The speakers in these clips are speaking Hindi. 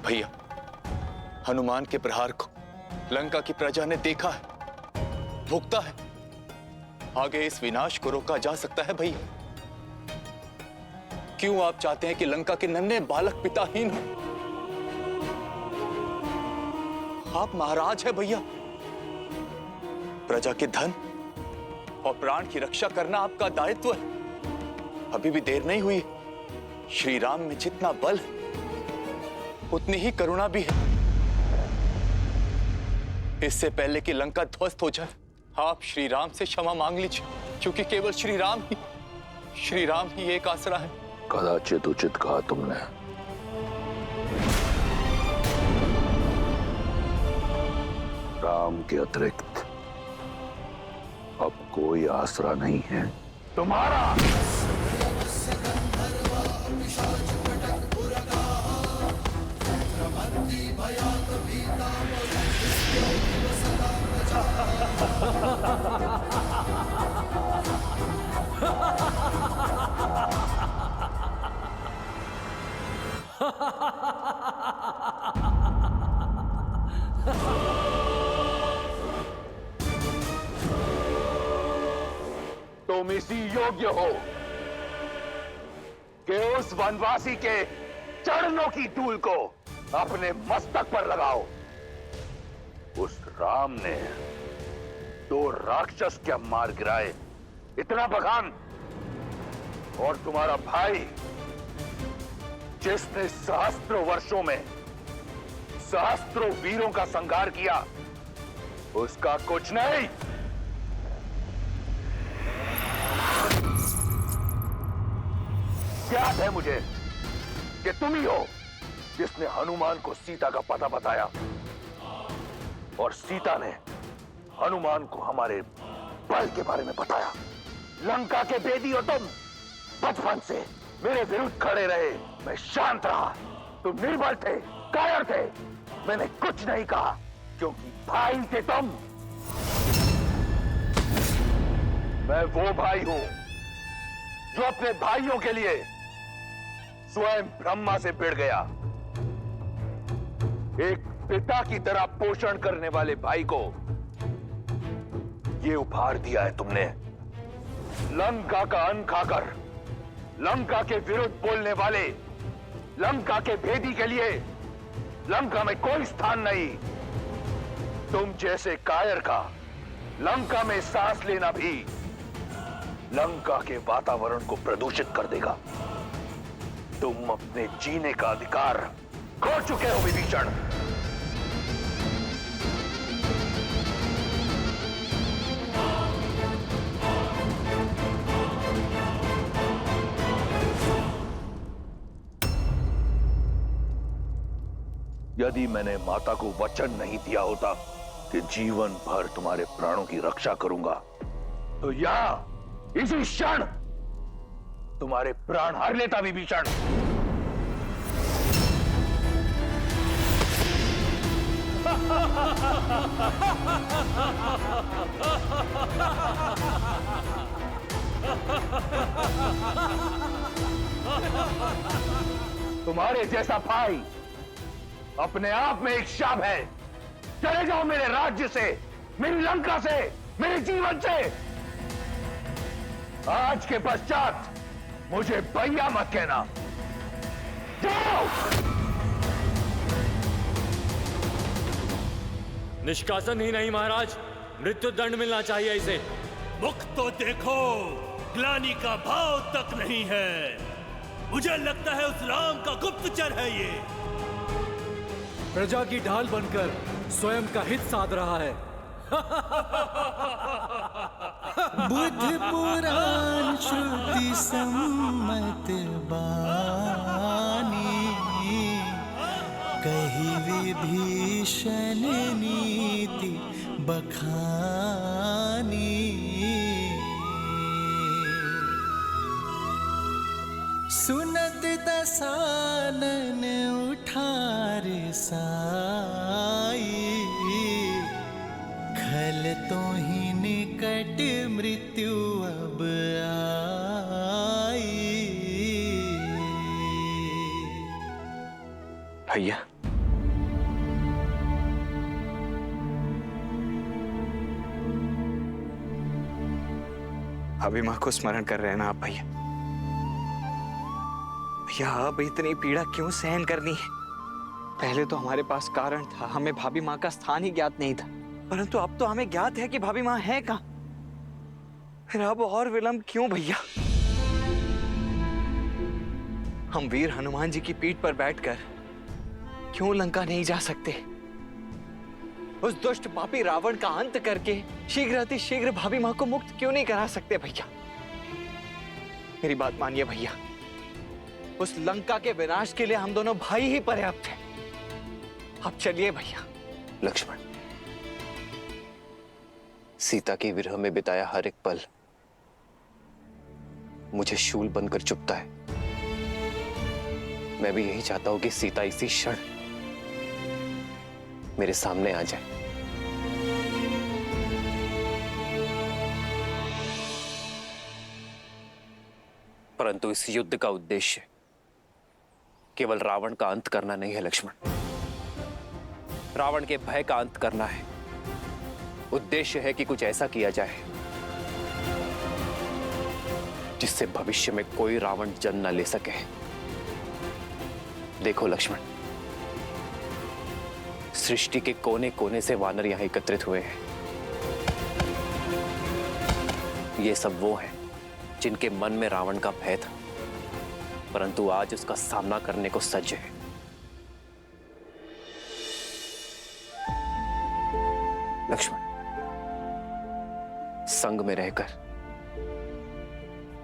भैया, हनुमान के प्रहार को लंका की प्रजा ने देखा है, भुगता है। आगे इस विनाश को रोका जा सकता है भैया। क्यों आप चाहते हैं कि लंका के नन्हे बालक पिताहीन हो? आप महाराज हैं भैया। प्रजा के धन और प्राण की रक्षा करना आपका दायित्व है। अभी भी देर नहीं हुई। श्री राम में जितना बल है उतनी ही करुणा भी है। इससे पहले कि लंका ध्वस्त हो जाए, आप श्री राम से क्षमा मांग लीजिए, क्योंकि केवल श्री राम ही एक आसरा है। कदाचित उचित कहा तुमने। राम के अतिरिक्त अब कोई आसरा नहीं है तुम्हारा। तुम इसी योग्य हो कि उस वनवासी के चरणों की धूल को अपने मस्तक पर लगाओ। उस राम ने 2 राक्षस क्या मार गिराए, इतना बखान। और तुम्हारा भाई जिसने सहस्त्रों वर्षों में सहस्त्रों वीरों का संहार किया, उसका कुछ नहीं। याद है मुझे कि तुम ही हो जिसने हनुमान को सीता का पता बताया, और सीता ने हनुमान को हमारे बल के बारे में बताया। लंका के भेदी हो तुम। बचपन से मेरे विरुद्ध खड़े रहे, मैं शांत रहा। तुम निर्बल थे, कायर थे, मैंने कुछ नहीं कहा, क्योंकि भाई थे तुम। मैं वो भाई हूं जो अपने भाइयों के लिए स्वयं ब्रह्मा से भिड़ गया। एक पिता की तरह पोषण करने वाले भाई को ये उपहार दिया है तुमने। लंका का अन्न खाकर लंका के विरुद्ध बोलने वाले लंका के भेदी के लिए लंका में कोई स्थान नहीं। तुम जैसे कायर का लंका में सांस लेना भी लंका के वातावरण को प्रदूषित कर देगा। तुम अपने जीने का अधिकार खो चुके हो विभीषण। यदि मैंने माता को वचन नहीं दिया होता कि जीवन भर तुम्हारे प्राणों की रक्षा करूंगा, तो यहां इसी क्षण तुम्हारे प्राण हर लेता विभीषण। तुम्हारे जैसा भाई अपने आप में एक शाप है। चले जाओ मेरे राज्य से, मेरी लंका से, मेरे जीवन से। आज के पश्चात मुझे भैया मत कहना। जाओ। निष्कासन ही नहीं महाराज, मृत्यु दंड मिलना चाहिए इसे। मुख तो देखो, ग्लानि का भाव तक नहीं है। मुझे लगता है उस राम का गुप्तचर है ये। प्रजा की ढाल बनकर स्वयं का हित साध रहा है। बुद्धि पुराण श्रुति सम्मत बानी, कही विभीषण नीति बखानी। सुनत दसानन उठार साई, खल तो ही निकट मृत्यु अब आई। भैया, भाभी माँ को स्मरण कर रहे हैं ना आप भैया? भैया अब इतनी पीड़ा क्यों सहन करनी है? पहले तो हमारे पास कारण था, हमें भाभी माँ का स्थान ही ज्ञात नहीं था, परंतु अब तो हमें ज्ञात है कि भाभी माँ है कहाँ। फिर अब और विलंब क्यों भैया? हम वीर हनुमान जी की पीठ पर बैठकर क्यों लंका नहीं जा सकते? उस दुष्ट पापी रावण का अंत करके शीघ्र अति शीघ्र भाभी माँ को मुक्त क्यों नहीं करा सकते भैया? मेरी बात मानिए भैया, उस लंका के विनाश के लिए हम दोनों भाई ही पर्याप्त हैं। अब चलिए भैया। लक्ष्मण, सीता के विरह में बिताया हर एक पल मुझे शूल बनकर चुभता है। मैं भी यही चाहता हूं कि सीता इसी क्षण मेरे सामने आ जाए। परंतु इस युद्ध का उद्देश्य केवल रावण का अंत करना नहीं है लक्ष्मण, रावण के भय का अंत करना है। उद्देश्य है कि कुछ ऐसा किया जाए जिससे भविष्य में कोई रावण जन्म न ले सके। देखो लक्ष्मण, सृष्टि के कोने कोने से वानर यहां एकत्रित हुए हैं। ये सब वो हैं जिनके मन में रावण का भय था, परंतु आज उसका सामना करने को सज्ज है। लक्ष्मण, संग में रहकर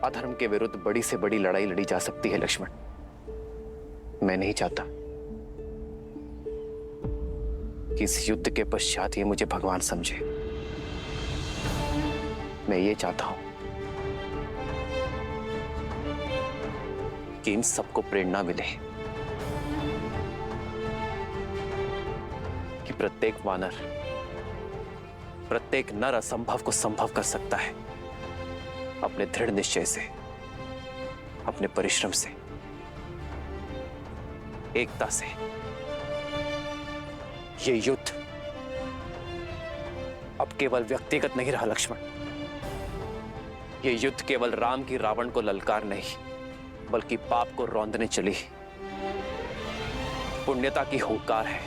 अधर्म के विरुद्ध बड़ी से बड़ी लड़ाई लड़ी जा सकती है लक्ष्मण। मैं नहीं चाहता कि इस युद्ध के पश्चात ये मुझे भगवान समझे। मैं ये चाहता हूं कि इन सबको प्रेरणा मिले कि प्रत्येक वानर, प्रत्येक नर असंभव को संभव कर सकता है अपने दृढ़ निश्चय से, अपने परिश्रम से, एकता से। ये युद्ध अब केवल व्यक्तिगत नहीं रहा लक्ष्मण, ये युद्ध केवल राम की रावण को ललकार नहीं, बल्कि पाप को रौंदने चली पुण्यता की हुंकार है।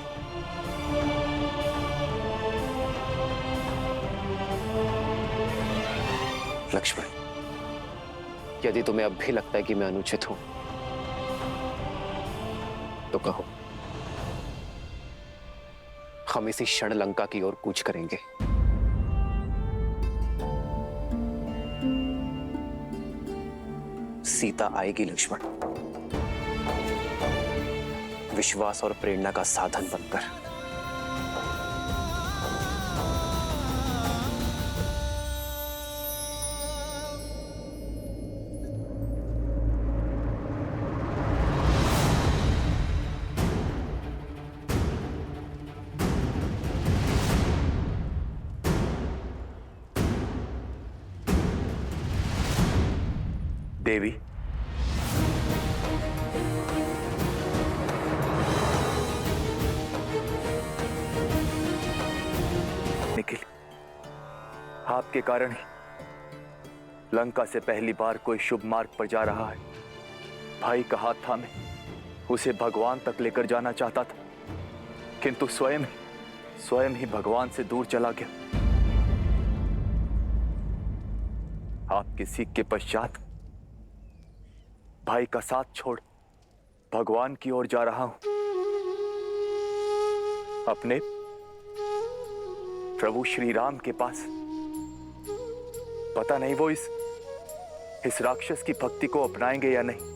लक्ष्मण, यदि तुम्हें अब भी लगता है कि मैं अनुचित हूं तो कहो, हम इसी क्षण लंका की ओर कूच करेंगे। सीता आएगी लक्ष्मण, विश्वास और प्रेरणा का साधन बनकर। देवी, निखिल, आपके कारण ही लंका से पहली बार कोई शुभ मार्ग पर जा रहा है। भाई का हाथ थामे उसे भगवान तक लेकर जाना चाहता था, किंतु स्वयं ही भगवान से दूर चला गया। आपके सीख के पश्चात भाई का साथ छोड़ भगवान की ओर जा रहा हूं, अपने प्रभु श्री राम के पास। पता नहीं वो इस राक्षस की भक्ति को अपनाएंगे या नहीं।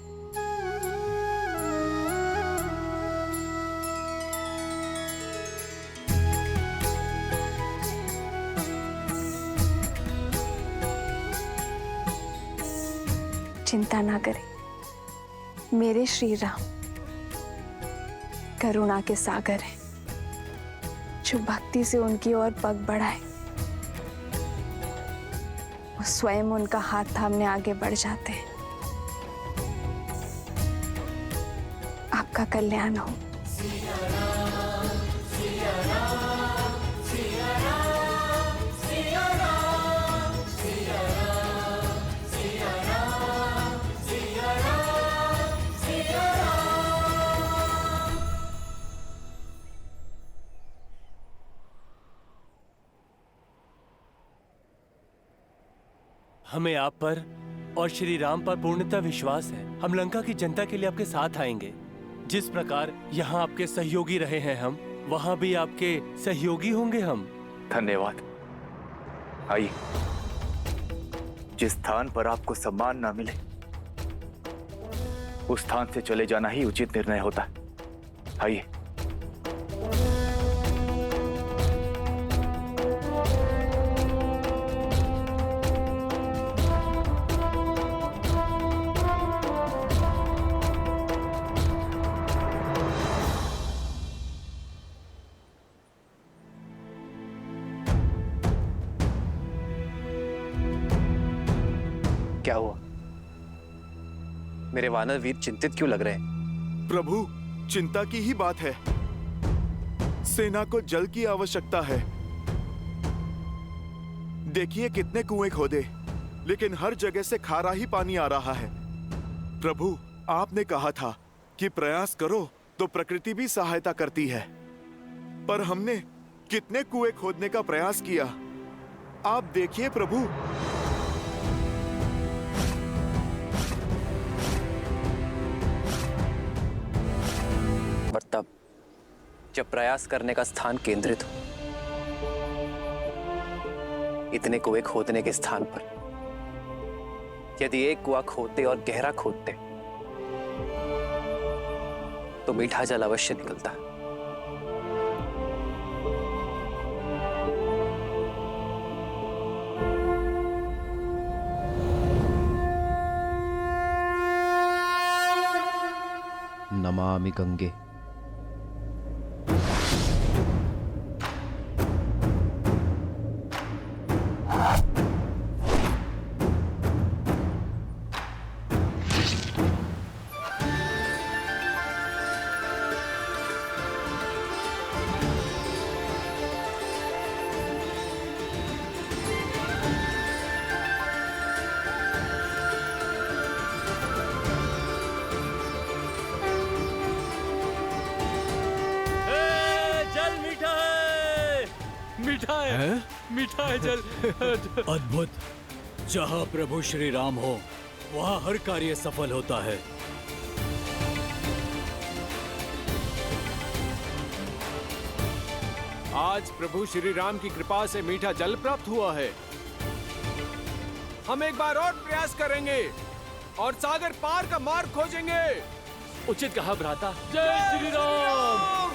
चिंता ना करें, मेरे श्री राम करुणा के सागर हैं, जो भक्ति से उनकी ओर पग बढ़ाए वो स्वयं उनका हाथ थामने आगे बढ़ जाते हैं। आपका कल्याण हो। हमें आप पर और श्री राम पर पूर्णतः विश्वास है। हम लंका की जनता के लिए आपके साथ आएंगे। जिस प्रकार यहाँ आपके सहयोगी रहे हैं हम, वहाँ भी आपके सहयोगी होंगे हम। धन्यवाद। आइए, जिस स्थान पर आपको सम्मान ना मिले उस स्थान से चले जाना ही उचित निर्णय होता है। आइए। क्या हुआ? मेरे वानर वीर चिंतित क्यों लग रहे हैं? प्रभु, चिंता की ही बात है। सेना को जल की आवश्यकता है। देखिए कितने कुएं खोदे, लेकिन हर जगह से खारा ही पानी आ रहा है। प्रभु, आपने कहा था कि प्रयास करो तो प्रकृति भी सहायता करती है, पर हमने कितने कुएं खोदने का प्रयास किया। आप देखिए प्रभु। पर तब जब प्रयास करने का स्थान केंद्रित हो, इतने कुएं खोदने के स्थान पर यदि एक कुआं खोदते और गहरा खोदते तो मीठा जल अवश्य निकलता। नमामि गंगे। मीठा है जल। अद्भुत। जहाँ प्रभु श्री राम हो वहाँ हर कार्य सफल होता है। आज प्रभु श्री राम की कृपा से मीठा जल प्राप्त हुआ है। हम एक बार और प्रयास करेंगे और सागर पार का मार्ग खोजेंगे। उचित कहा भ्राता। जय श्री राम।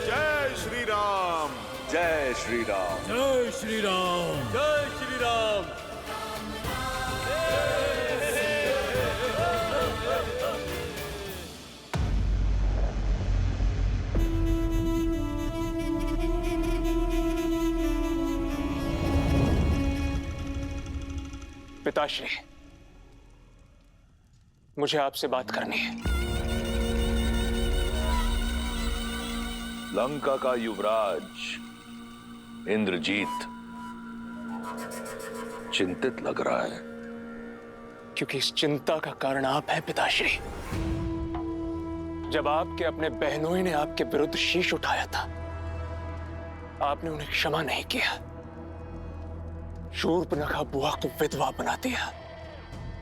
जय श्री राम। जय श्री राम। जय श्री राम। जय श्री राम। पिताश्री, मुझे आपसे बात करनी है। लंका का युवराज इंद्रजीत चिंतित लग रहा है। क्योंकि इस चिंता का कारण आप हैं पिताश्री। जब आपके अपने बहनोई ने आपके विरुद्ध शीश उठाया था, आपने उन्हें क्षमा नहीं किया। शूर्पणखा बुआ को विधवा बना दिया।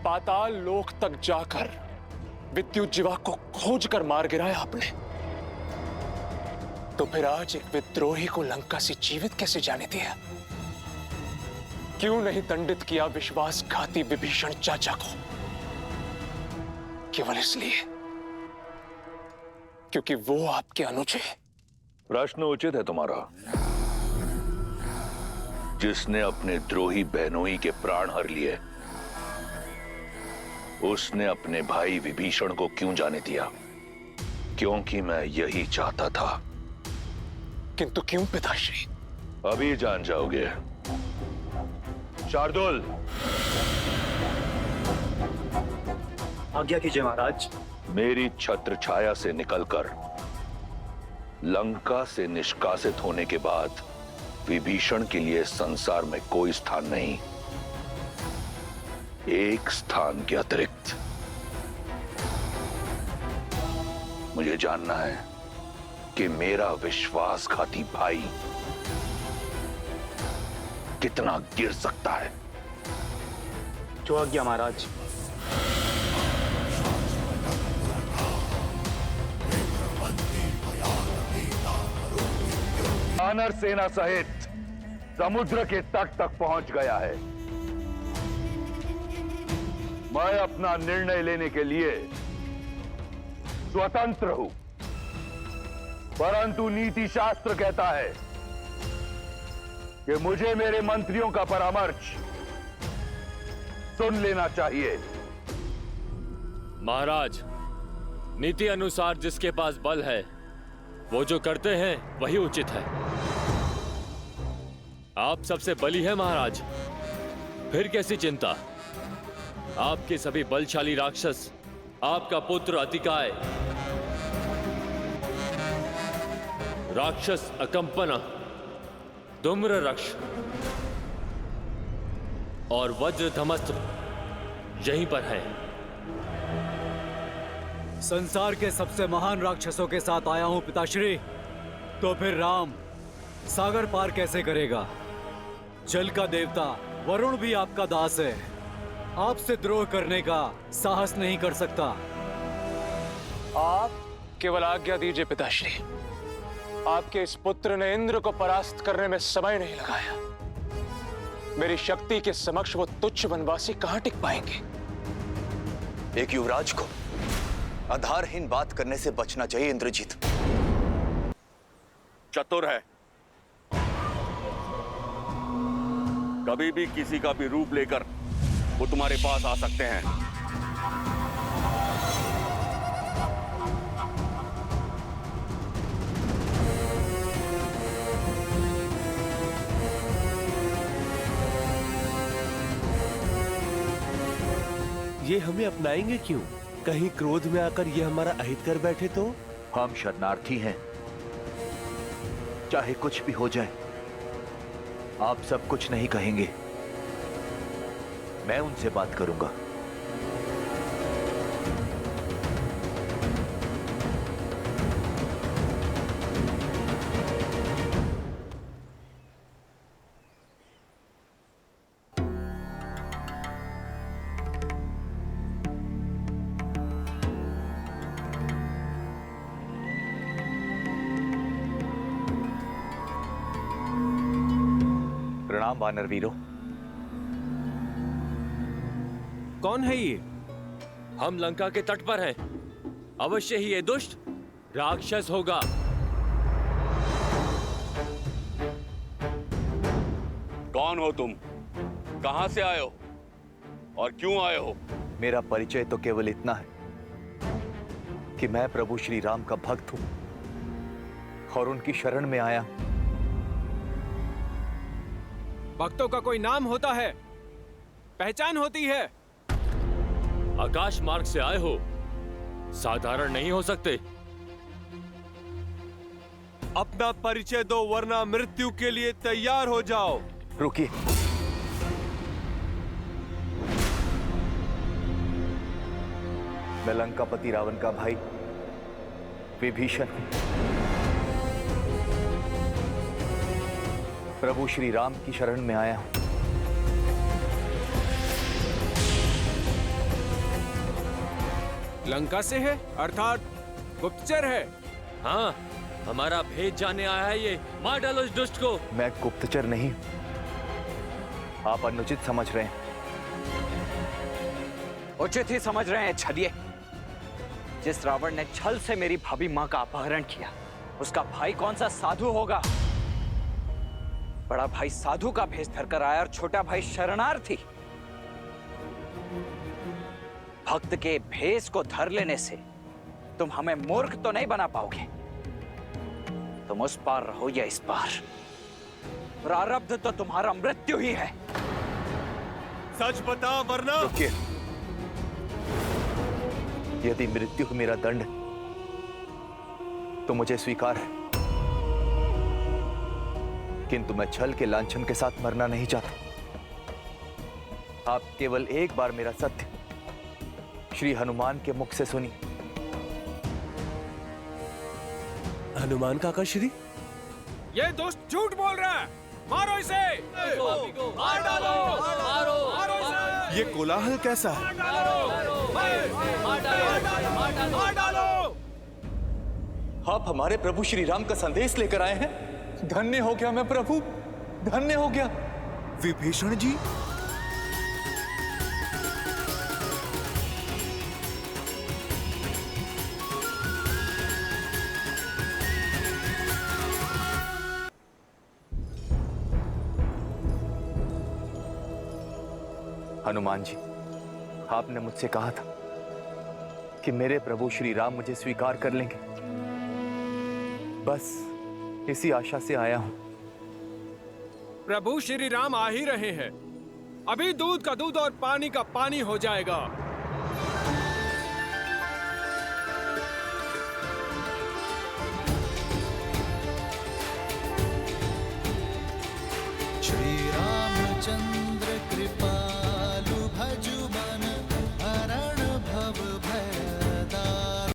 पाताल लोक तक जाकर विद्युज्जीवा को खोज कर मार गिराया आपने। तो फिर आज एक विद्रोही को लंका से जीवित कैसे जाने दिया? क्यों नहीं दंडित किया विश्वासघाती विभीषण चाचा को? केवल इसलिए क्योंकि वो आपके अनुज है। प्रश्न उचित है तुम्हारा। जिसने अपने द्रोही बहनोई के प्राण हर लिए, उसने अपने भाई विभीषण को क्यों जाने दिया? क्योंकि मैं यही चाहता था। किंतु क्यों पिताश्री? अभी जान जाओगे। शार्दुल, आज्ञा कीजिए महाराज। मेरी छत्र छाया से निकलकर लंका से निष्कासित होने के बाद विभीषण के लिए संसार में कोई स्थान नहीं। एक स्थान के अतिरिक्त मुझे जानना है कि मेरा विश्वासघाती भाई कितना गिर सकता है। जो आज्ञा महाराज। वानर सेना सहित समुद्र के तट तक पहुंच गया है। मैं अपना निर्णय लेने के लिए स्वतंत्र हूं, परंतु नीति शास्त्र कहता है कि मुझे मेरे मंत्रियों का परामर्श सुन लेना चाहिए। महाराज, नीति अनुसार जिसके पास बल है वो जो करते हैं वही उचित है। आप सबसे बली है महाराज, फिर कैसी चिंता। आपके सभी बलशाली राक्षस, आपका पुत्र अतिकाय, राक्षस अकंपना, धूम्ररक्ष और वज्रधमस्त्र यहीं पर है। संसार के सबसे महान राक्षसों के साथ आया हूं पिताश्री, तो फिर राम सागर पार कैसे करेगा? जल का देवता वरुण भी आपका दास है, आपसे द्रोह करने का साहस नहीं कर सकता। आप केवल आज्ञा दीजिए पिताश्री। आपके इस पुत्र ने इंद्र को परास्त करने में समय नहीं लगाया। मेरी शक्ति के समक्ष वो तुच्छ वनवासी कहां टिक पाएंगे? एक युवराज को आधारहीन बात करने से बचना चाहिए इंद्रजीत। चतुर है, कभी भी किसी का भी रूप लेकर वो तुम्हारे पास आ सकते हैं। ये हमें अपनाएंगे क्यों? कहीं क्रोध में आकर ये हमारा अहित कर बैठे तो? हम शरणार्थी हैं, चाहे कुछ भी हो जाए आप सब कुछ नहीं कहेंगे। मैं उनसे बात करूंगा। प्रणाम वानर वीरों। कौन है ये? हम लंका के तट पर हैं। अवश्य ही ये दुष्ट राक्षस होगा। कौन हो तुम? कहां से आए हो और क्यों आए हो? मेरा परिचय तो केवल इतना है कि मैं प्रभु श्री राम का भक्त हूं और उनकी शरण में आया। भक्तों का कोई नाम होता है, पहचान होती है। आकाश मार्ग से आए हो, साधारण नहीं हो सकते। अपना परिचय दो वरना मृत्यु के लिए तैयार हो जाओ। रुकिए, मैं लंकापति रावण का भाई विभीषण हूं। प्रभु श्री राम की शरण में आया हूं। लंका से है, अर्थात गुप्तचर है। हाँ, हमारा भेद जानने आया है ये। मार डालो इस दुष्ट को। मैं गुप्तचर नहीं, आप अनुचित समझ रहे हैं। उचित ही समझ रहे हैं छलिए। जिस रावण ने छल से मेरी भाभी मां का अपहरण किया, उसका भाई कौन सा साधु होगा? बड़ा भाई साधु का भेष धरकर आया और छोटा भाई शरणार्थी। भक्त के भेष को धर लेने से तुम हमें मूर्ख तो नहीं बना पाओगे। तुम उस पार रहो या इस पार, प्रारब्ध तो तुम्हारा मृत्यु ही है। सच बता वरना। रुकिए, यदि मृत्यु मेरा दंड तो मुझे स्वीकार है, किंतु मैं छल के लांछन के साथ मरना नहीं चाहता। आप केवल एक बार मेरा सत्य श्री हनुमान के मुख से सुनिए। हनुमान काका श्री? ये दोस्त झूठ बोल रहा है। मारो इसे! मार डालो! मारो इसे! ये कोलाहल कैसा है? मार डालो! आप हमारे प्रभु श्री राम का संदेश लेकर आए हैं। धन्य हो गया मैं प्रभु, धन्य हो गया। विभीषण जी, हनुमान जी, आपने मुझसे कहा था कि मेरे प्रभु श्री राम मुझे स्वीकार कर लेंगे। बस इसी आशा से आया हूं। प्रभु श्री राम आ ही रहे हैं। अभी दूध का दूध और पानी का पानी हो जाएगा। श्री रामचंद्र